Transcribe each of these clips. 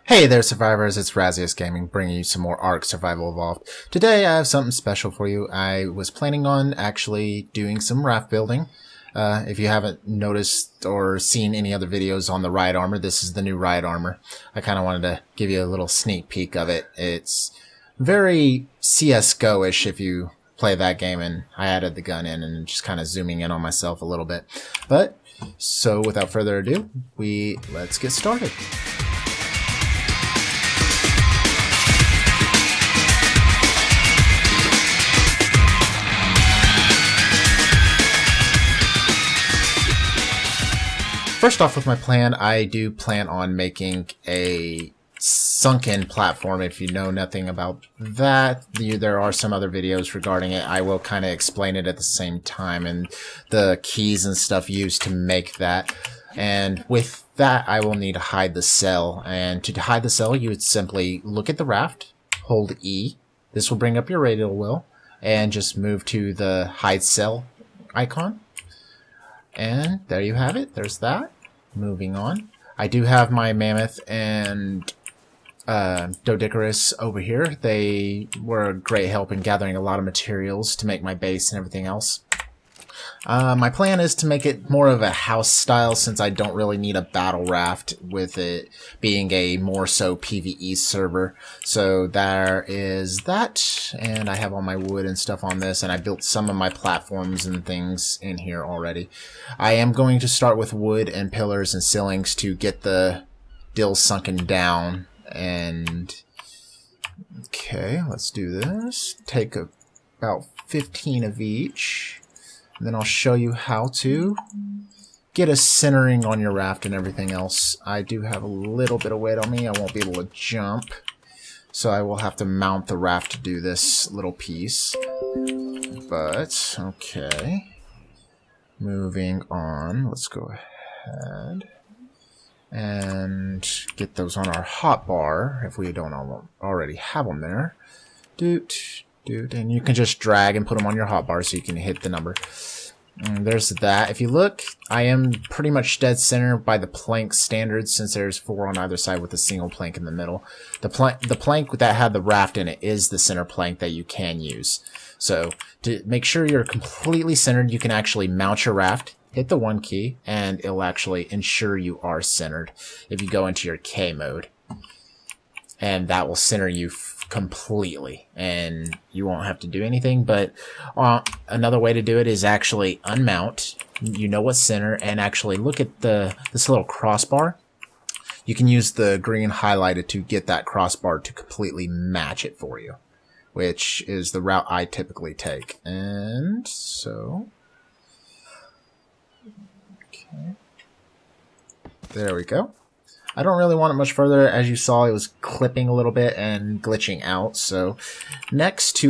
Hey there, survivors, it's Razius Gaming, bringing you some more Ark Survival Evolved. Today I have something special for you. I was planning on actually doing some raft building. If you haven't noticed or seen any other videos on the ride armor, this is the new ride armor. I kind of wanted to give you a little sneak peek of it. It's very CSGO-ish if you play that game, and I added the gun in and just kind of zooming in on myself a little bit. So without further ado, let's get started. First off with my plan, I do plan on making a sunken platform. If you know nothing about that, there are some other videos regarding it. I will kind of explain it at the same time and the keys and stuff used to make that. And with that, I will need to hide the cell. And to hide the cell, you would simply look at the raft, hold E. This will bring up your radial wheel, and just move to the hide cell icon. And there you have it. There's that. Moving on. I do have my mammoth and Dodicarus over here. They were a great help in gathering a lot of materials to make my base and everything else. My plan is to make it more of a house style, since I don't really need a battle raft with it being a more so PvE server. So there is that, and I have all my wood and stuff on this, and I built some of my platforms and things in here already. I am going to start with wood and pillars and ceilings to get the dills sunken down. And okay, let's do this. Take about 15 of each. And then I'll show you how to get a centering on your raft and everything else. I do have a little bit of weight on me. I won't be able to jump, so I will have to mount the raft to do this little piece. But, okay. Moving on. Let's go ahead and get those on our hotbar, if we don't already have them there. And you can just drag and put them on your hotbar so you can hit the number. And there's that. If you look, I am pretty much dead center by the plank standards, since there's 4 on either side with a single plank in the middle. The plank that had the raft in it is the center plank that you can use. So to make sure you're completely centered, you can actually mount your raft, hit the 1 key, and it'll actually ensure you are centered if you go into your K mode. And that will center you completely, and you won't have to do anything. But another way to do it is actually unmount. You know what's center, and actually look at this little crossbar. You can use the green highlighted to get that crossbar to completely match it for you, which is the route I typically take. And so, okay, there we go. I don't really want it much further. As you saw, it was clipping a little bit and glitching out. So next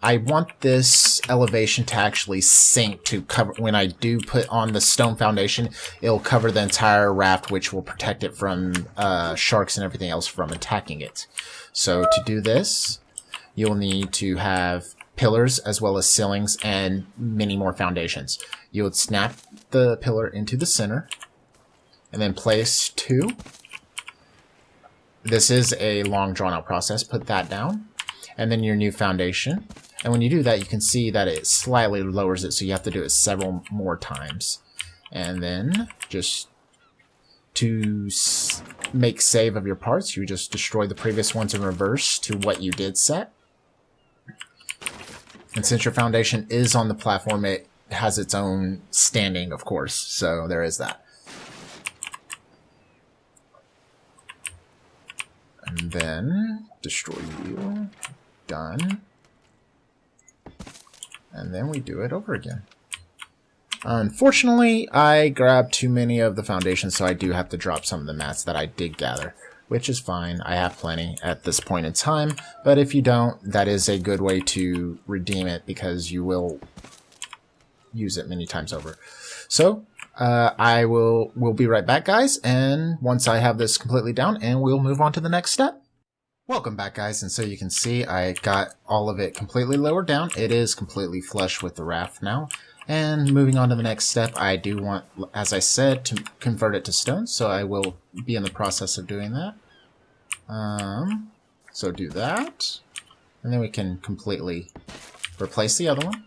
I want this elevation to actually sink to cover. When I do put on the stone foundation, it'll cover the entire raft, which will protect it from sharks and everything else from attacking it. So to do this, you'll need to have pillars as well as ceilings and many more foundations. You would snap the pillar into the center and then place 2. This is a long drawn-out process. Put that down, and then your new foundation. And when you do that, you can see that it slightly lowers it, so you have to do it several more times. And then, just to make save of your parts, you just destroy the previous ones in reverse to what you did set. And since your foundation is on the platform, it has its own standing, of course. So there is that. And then destroy you. Done. And then we do it over again. Unfortunately, I grabbed too many of the foundations, so I do have to drop some of the mats that I did gather, which is fine. I have plenty at this point in time, but if you don't, that is a good way to redeem it, because you will use it many times over. So we'll be right back, guys, and once I have this completely down, and we'll move on to the next step. Welcome back, guys, and so you can see I got all of it completely lowered down. It is completely flush with the raft now. And moving on to the next step, I do want, as I said, to convert it to stone, so I will be in the process of doing that. So do that. And then we can completely replace the other one.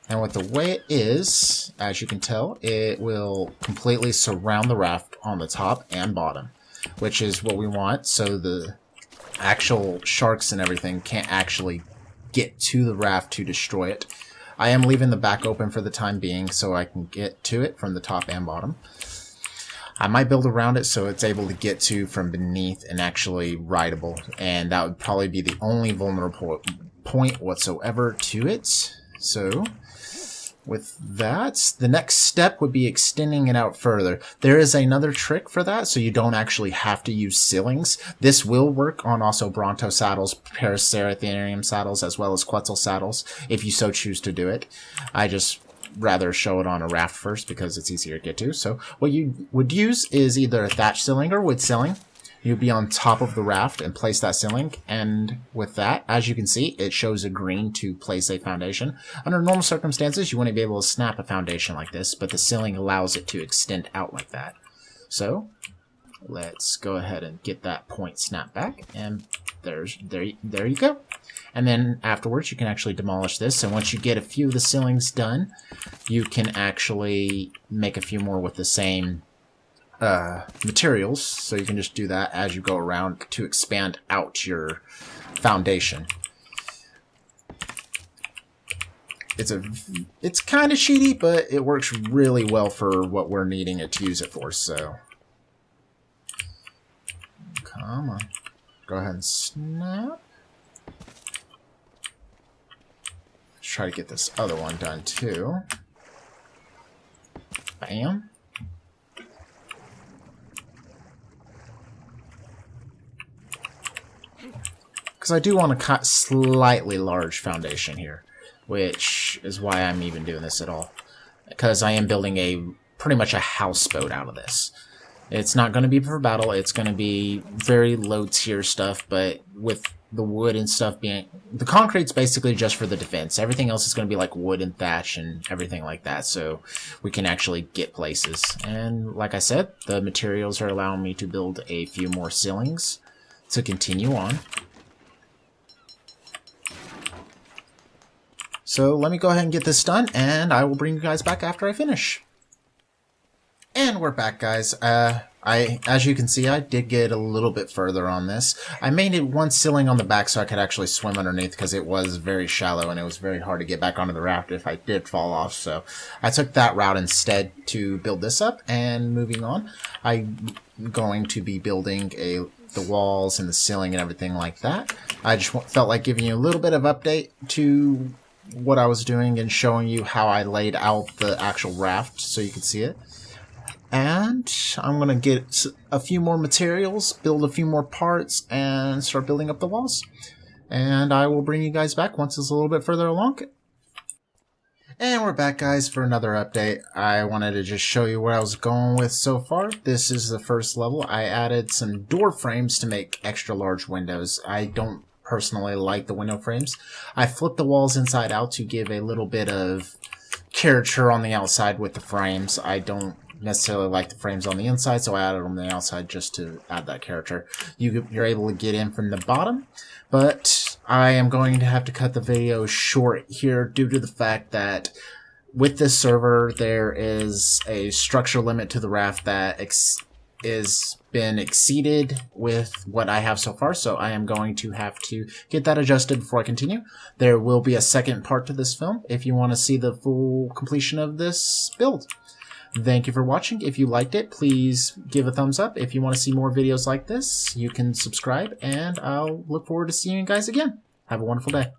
And with the way it is, as you can tell, it will completely surround the raft on the top and bottom, which is what we want, so the actual sharks and everything can't actually get to the raft to destroy it. I am leaving the back open for the time being so I can get to it from the top and bottom. I might build around it so it's able to get to from beneath and actually rideable, and that would probably be the only vulnerable point whatsoever to it. So with that, the next step would be extending it out further. There is another trick for that, so you don't actually have to use ceilings. This will work on also Bronto saddles, Paraceratherium saddles, as well as Quetzal saddles, if you so choose to do it. I just rather show it on a raft first because it's easier to get to. So what you would use is either a thatch ceiling or wood ceiling. You'd be on top of the raft and place that ceiling, and with that, as you can see, it shows a green to place a foundation. Under normal circumstances, you wouldn't be able to snap a foundation like this, but the ceiling allows it to extend out like that. So let's go ahead and get that point snapped back, and there you go. And then afterwards, you can actually demolish this, and once you get a few of the ceilings done, you can actually make a few more with the same materials, so you can just do that as you go around to expand out your foundation. It's kind of cheaty, but it works really well for what we're needing it to use it for. So come on, go ahead and snap. Let's try to get this other one done too. Bam. Because I do want to cut slightly large foundation here, which is why I'm even doing this at all. Because I am building pretty much a houseboat out of this. It's not going to be for battle, it's going to be very low tier stuff, but with the wood and stuff being... The concrete's basically just for the defense. Everything else is going to be like wood and thatch and everything like that, so we can actually get places. And like I said, the materials are allowing me to build a few more ceilings to continue on. So let me go ahead and get this done, and I will bring you guys back after I finish. And we're back, guys. As you can see, I did get a little bit further on this. I made it one ceiling on the back so I could actually swim underneath because it was very shallow and it was very hard to get back onto the raft if I did fall off. So I took that route instead to build this up. And moving on, I'm going to be building the walls and the ceiling and everything like that. I just felt like giving you a little bit of update to what I was doing and showing you how I laid out the actual raft so you can see it. And I'm going to get a few more materials, build a few more parts, and start building up the walls. And I will bring you guys back once it's a little bit further along. And we're back, guys, for another update. I wanted to just show you where I was going with so far. This is the first level. I added some door frames to make extra large windows. I don't personally like the window frames. I flipped the walls inside out to give a little bit of character on the outside with the frames. I don't necessarily like the frames on the inside, so I added them on the outside just to add that character. You're able to get in from the bottom, but I am going to have to cut the video short here due to the fact that with this server there is a structure limit to the raft that is been exceeded with what I have so far, so I am going to have to get that adjusted before I continue. There will be a second part to this film if you want to see the full completion of this build. Thank you for watching. If you liked it, please give a thumbs up. If you want to see more videos like this, you can subscribe, and I'll look forward to seeing you guys again. Have a wonderful day.